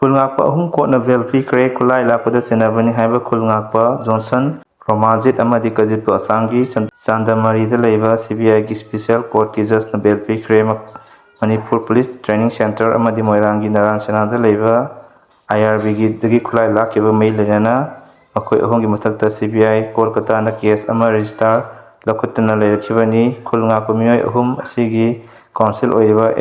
khul ngakpa ahum kotna vel pikhre khulai lapada senabani haiba khul ngakpa Johnson Romajit amadi kajitpu Assamgi Chandamarida leiba CBI ki Special Court ki Judge na vel pikhre Manipur Police Training Center amadi Moirangi Naran Senada leiba IRB gi dagi khulai lakiba mei lenana makoi ahumgi mathakta CBI Kolkata na case ama register lakutna leirakibani khul ngakpa mioi ahum asigi council oiba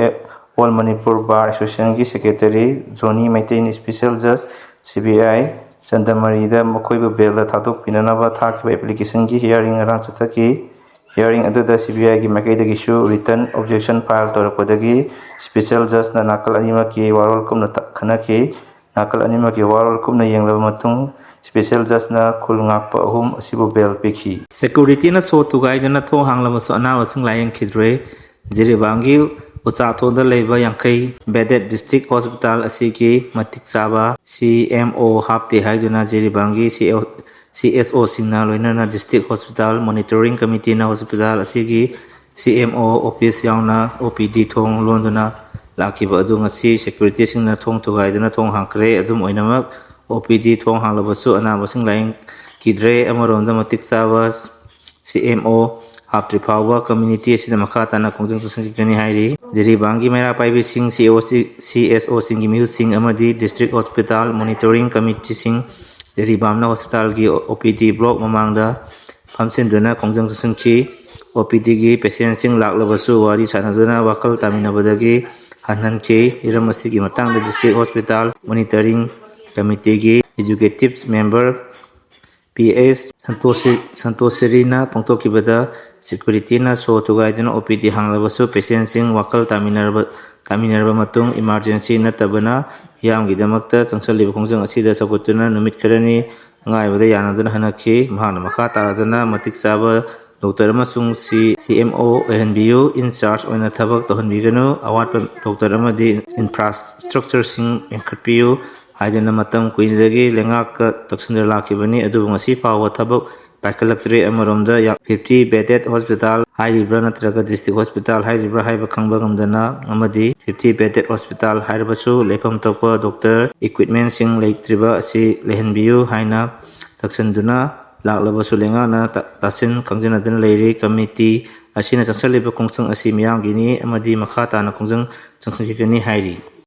All Manipur Bar Association ki Secretary Johnny Maintain Special Judge CBI Chandamarida Mokoibu Bela Tatuk Pinanaba Thaki application ki hearing around Sataki hearing under the CBI ki Makeda issue written objection filed to Podagi Special Judge na Nakal Anima ki Warol Kum na Kanaki Nakal Anima ki Warol Kum na Yang Matung Special Judge na khul ngakpa ahum asibu bel pikhi security na so tugai na tho hanglam so ana wasing layang khidre jiribangi Uchathonda leiba Yankai Bedet District Hospital asiki matik saba CMO hapti haiduna jiribangi CSO singna loinana District Hospital Monitoring Committee na hospital asigi CMO office yauna OPD thong londuna lakiba adu ngasi security singna thong tugaiduna thong hangkre adum oinamak OPD thong hanglabasu anabasing laing kidre amaronda matik saba CMO Haptri Power Community asina makata na kongjang sangkani hairi jiri bangi mera paibi sing CSO sing miu sing amadi District Hospital Monitoring Committee sing jiri bamna hospital gi OPD block mamangda phamsen duna kongjang sangki OPD gi patient sing laklabasu wari sanaduna wakal tamina badagi hanan ke iramasi gi matang da District Hospital Monitoring Committee gi executive member PS Santosirina Pongtoki Bada Security na so tugaiduna OPD hanglabasu patient sing wakal taminarba matung emergency na tabana yamgi damakta changsaliba kongjang asida sakutuna numit kharani ngaibada yanaduna hanaki mahana makha taraduna matik saba Dr. Amasung CMO ANBU in charge oina thabak tohanbiganu awat Dr. Amadi infrastructure sing enkhatpiu haidana matam kuinidagi lengak taksundar lakibani adu ngasi pawa thabak Pakalaktre Amaromda 50 bedded hospital High Libra Natraga District Hospital High Libra High Bakangbagamdana Amadi 50 bedded hospital Haibasu Lepam Topa Doctor Equipment Sing Lake Triba Si Lehenbiu Haina Taksanduna Laklabasu Lengana Tasin Kangjanadan Lady Committee Asina Changsaliba Kongsang Asimyang Gini Amadi Makata na Kongsang Changsangikani Hairi